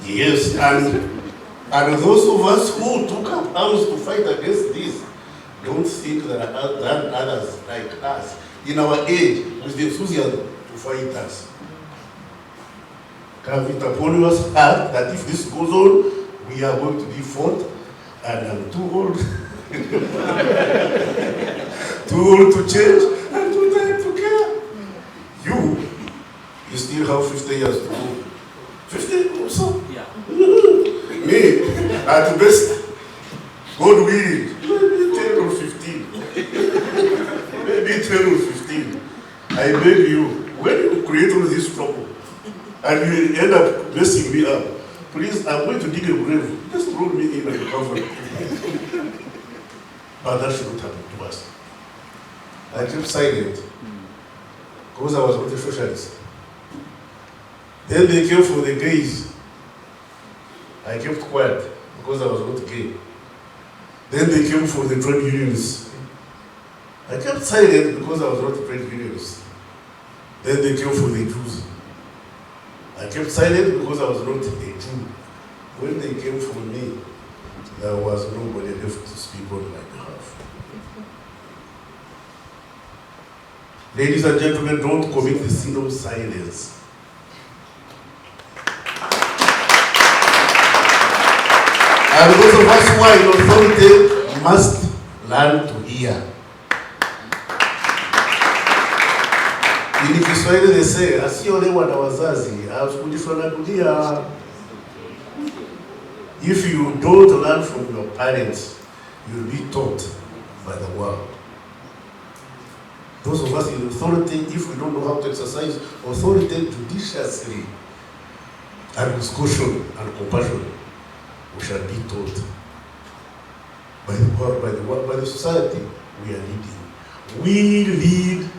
Yes, and those of us who took up arms to fight against this don't think that others like us in our age with the enthusiasm to fight us. Have it upon us heart that if this goes on, we are going to be fought, and I'm too old, too old to change, and too tired to care. You still have 50 years to go. 50 or so? Yeah. Me, at best, God willing, maybe 10 or 15. Maybe 10 or 15. I beg you, when you create all this trouble, and you end up messing me up, please, I'm going to dig a grave. Just throw me in and cover it. But that shouldn't happen to us. I kept silent because I was not a socialist. Then they came for the gays. I kept quiet because I was not gay. Then they came for the trade unions. I kept silent because I was not a trade unionist. Then they came for the Jews. I kept silent because I was not a Jew. When they came for me, there was nobody left to speak on my behalf. Ladies and gentlemen, don't commit the sin of silence. And those of us who are in authority must learn to hear. In Kiswahili they say, asiolewa na wazazi, afundishwa na dunia. If you don't learn from your parents, you'll be taught by the world. Those of us in authority, if we don't know how to exercise authority judiciously and with caution and compassion, we shall be taught by the world, by the society we are leading. We lead,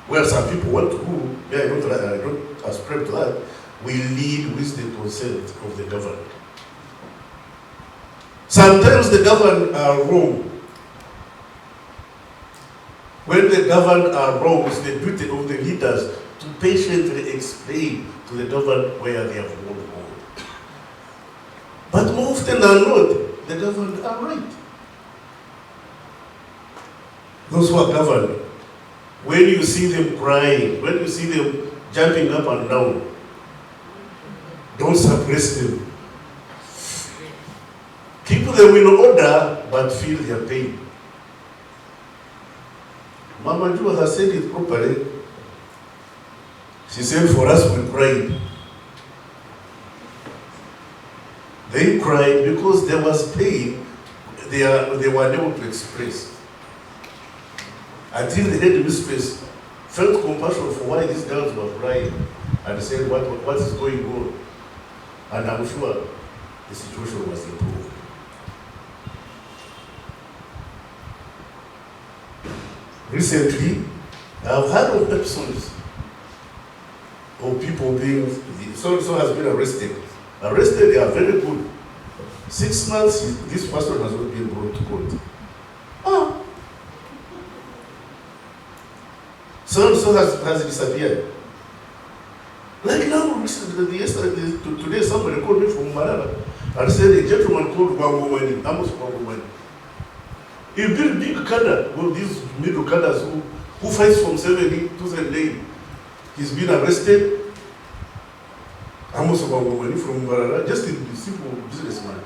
well, some people want to do, yeah, I don't ascribe to that. We lead with the consent of the governed. Sometimes the governed are wrong. When the governed are wrong, it's the duty of the leaders to patiently explain to the governed where they have gone wrong. But more often than not, the governed are right. Those who are governed, when you see them crying, when you see them jumping up and down, don't suppress them. Keep them in order, but feel their pain. Mama Ju has said it properly. She said, for us, we cried. They cried because there was pain they were unable to express. Until the headmistress felt compassion for why these girls were crying and said, what is going on? And I'm sure the situation was improved. Recently, I've heard of episodes of people being, so has been arrested. Arrested, they are very good. 6 months, this person has not been brought to court. Oh. So has disappeared. Like now, yesterday, today, somebody called me from Malala and said a gentleman called Wangomani, Amos Wangomani. He built big cadre, well, these middle cadres who fights from 70 to 8. He's been arrested. Amos Wangomani from Malala, just a simple businessman.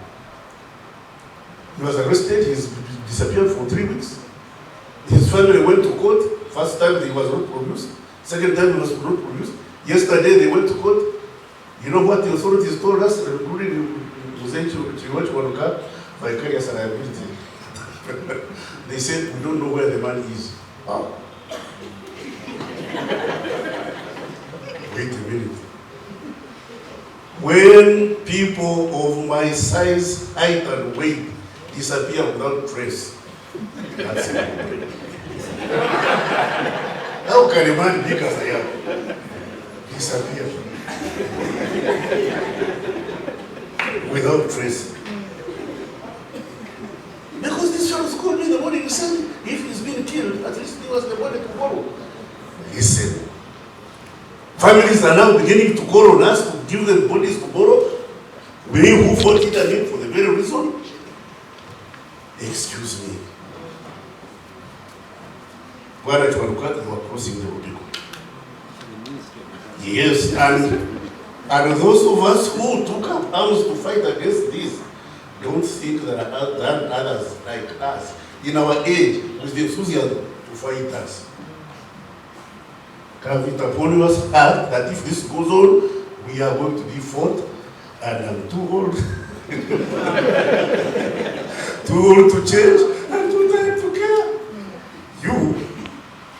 He was arrested, he's disappeared for 3 weeks. His family went to court. First time he was not produced. Second time he was not produced. Yesterday they went to court. You know what the authorities told us, including Chiwachuwanuka, by Kenya's liability. They said, we don't know where the man is. Oh. Wait a minute. When people of my size, height, and weight disappear without trace, that's it. How can a man big as I am disappear without trace? Because this fellow called me in the morning and said, if he's been killed, at least give us the money tomorrow. Listen. Families are now beginning to call on us to give them bodies tomorrow. We who fought it again for the very reason? Excuse me. Why they were crossing the Rubicon. Yes, and those of us who took up arms to fight against this don't think there are others like us in our age with the enthusiasm to fight us. Have it upon us that if this goes on, we are going to be fought, and I'm too old, too old to change, and too tired to care.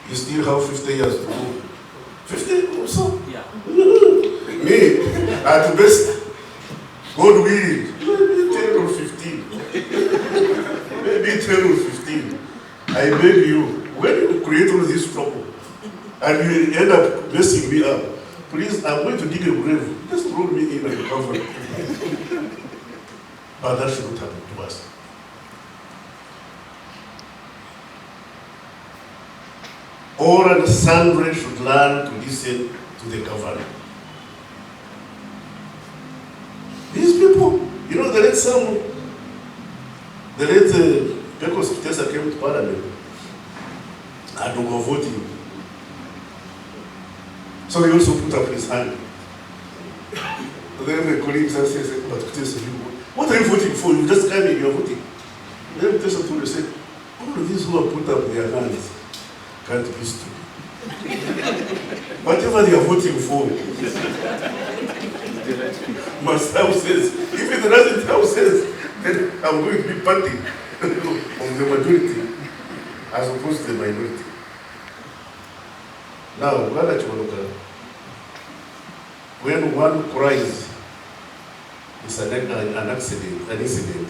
You still have 50 years to go. 50 or so? Yeah. Me, at best, God willing, maybe 10 or 15. Maybe 10 or 15. I beg you, when you create all this trouble, and you end up messing me up, please, I'm going to dig a grave. Just throw me in and cover. But that shouldn't happen to us. All and sundry should learn to listen to the government. These people, you know, the late Pecos Kitesa came to Parliament and we were voting. So he also put up his hand. Then the colleagues said, but Kitesa, what are you voting for? You just came in, you're voting. Then Kitesa told us, all of these who have put up their hands can't be stupid. Whatever they are voting for must have sense. If it doesn't have sense, then I'm going to be party of the majority as opposed to the minority. Now, when one cries, it's an accident, an incident.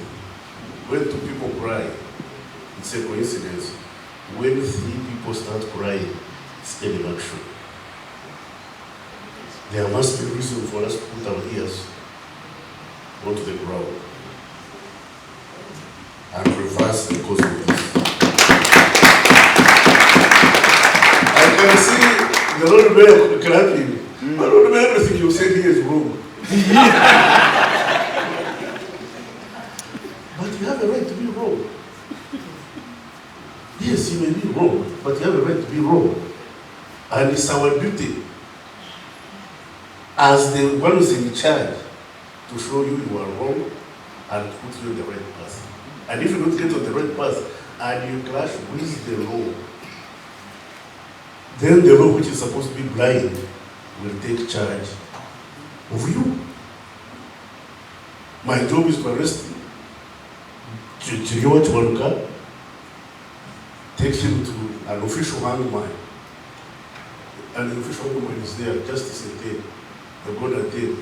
When two people cry, it's a coincidence. When three people start crying, it's an action. There must be a reason for us to put our ears onto the ground and reverse the cause of this. I can see the Lord Mayor clapping. But Lord Mayor, everything you said here is wrong. But you have a right to be wrong. Yes, you may be wrong, but you have a right to be wrong. And it's our duty as the one who's in charge to show you you are wrong and put you on the right path. And if you don't get on the right path and you clash with the law, then the law, which is supposed to be blind, will take charge of you. My job is to arrest you. Take him to an official hangman. And the official hangman is there, justice is there, the God are there.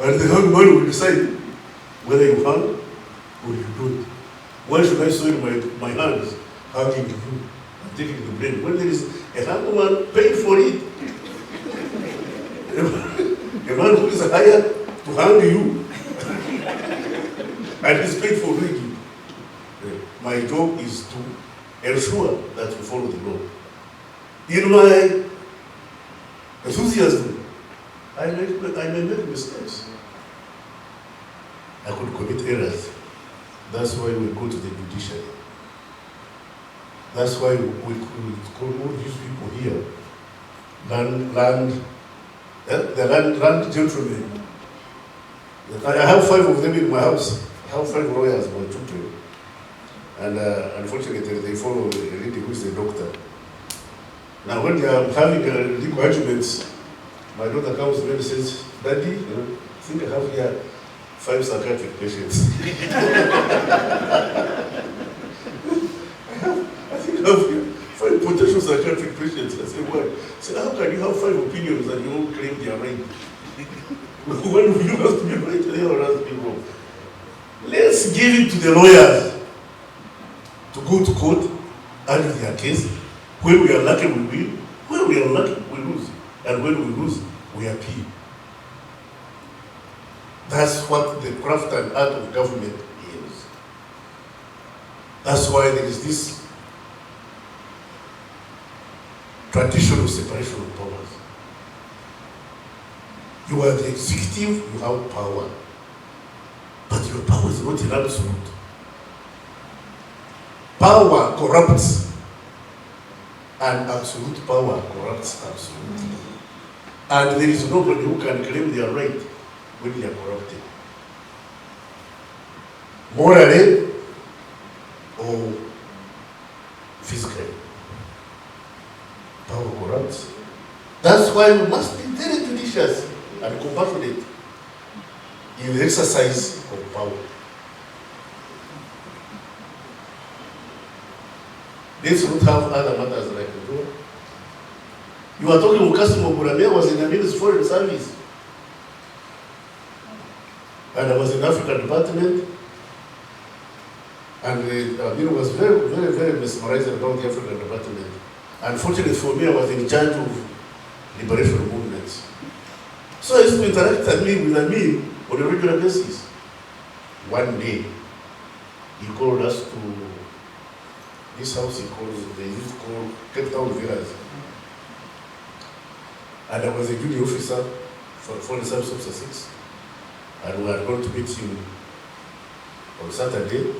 And the hangman will decide whether you hang or you don't. Why should I soil my hands hanging you and taking the blame? When there is a hangman paid for it, a man who is hired to hang you and is paid for doing it. My job is to ensure that we follow the law. In my enthusiasm, I may make mistakes. I could commit errors. That's why we go to the judiciary. That's why we call all these people here land gentlemen. I have 5 of them in my house. I have 5 lawyers, my children. And unfortunately, they follow a lady who is a doctor. Now, when they are having legal arguments, my daughter comes to me and says, Daddy, I think I have here 5 psychiatric patients. I think I have here 5 potential psychiatric patients. I say, why? I say, how can you have 5 opinions and you all claim they are right? When you have to be right, the other has to be wrong. Let's give it to the lawyers to go to court, argue their case. When we are lucky, we win. When we are lucky, we lose. And when we lose, we appeal. That's what the craft and art of government is. That's why there is this tradition of separation of powers. You are the executive, you have power. your power is not an absolute. Power corrupts, and absolute power corrupts absolutely. And there is nobody who can claim their right when they are corrupted. Morally or physically. Power corrupts. That's why we must be very judicious and compassionate in the exercise of power. Let's not have other matters like that. You are talking about Kasimo Buramea was in the Ministry of Foreign Service. And I was in African Department. And was very, very, very mesmerized about the African Department. Unfortunately for me, I was in charge of liberation movements. So I used to interact with Amin on a regular basis. One day, he called us to this house they used to call Cape Town Villas. And I was a junior officer for Foreign Service Officer 6. And we are going to meet him on Saturday.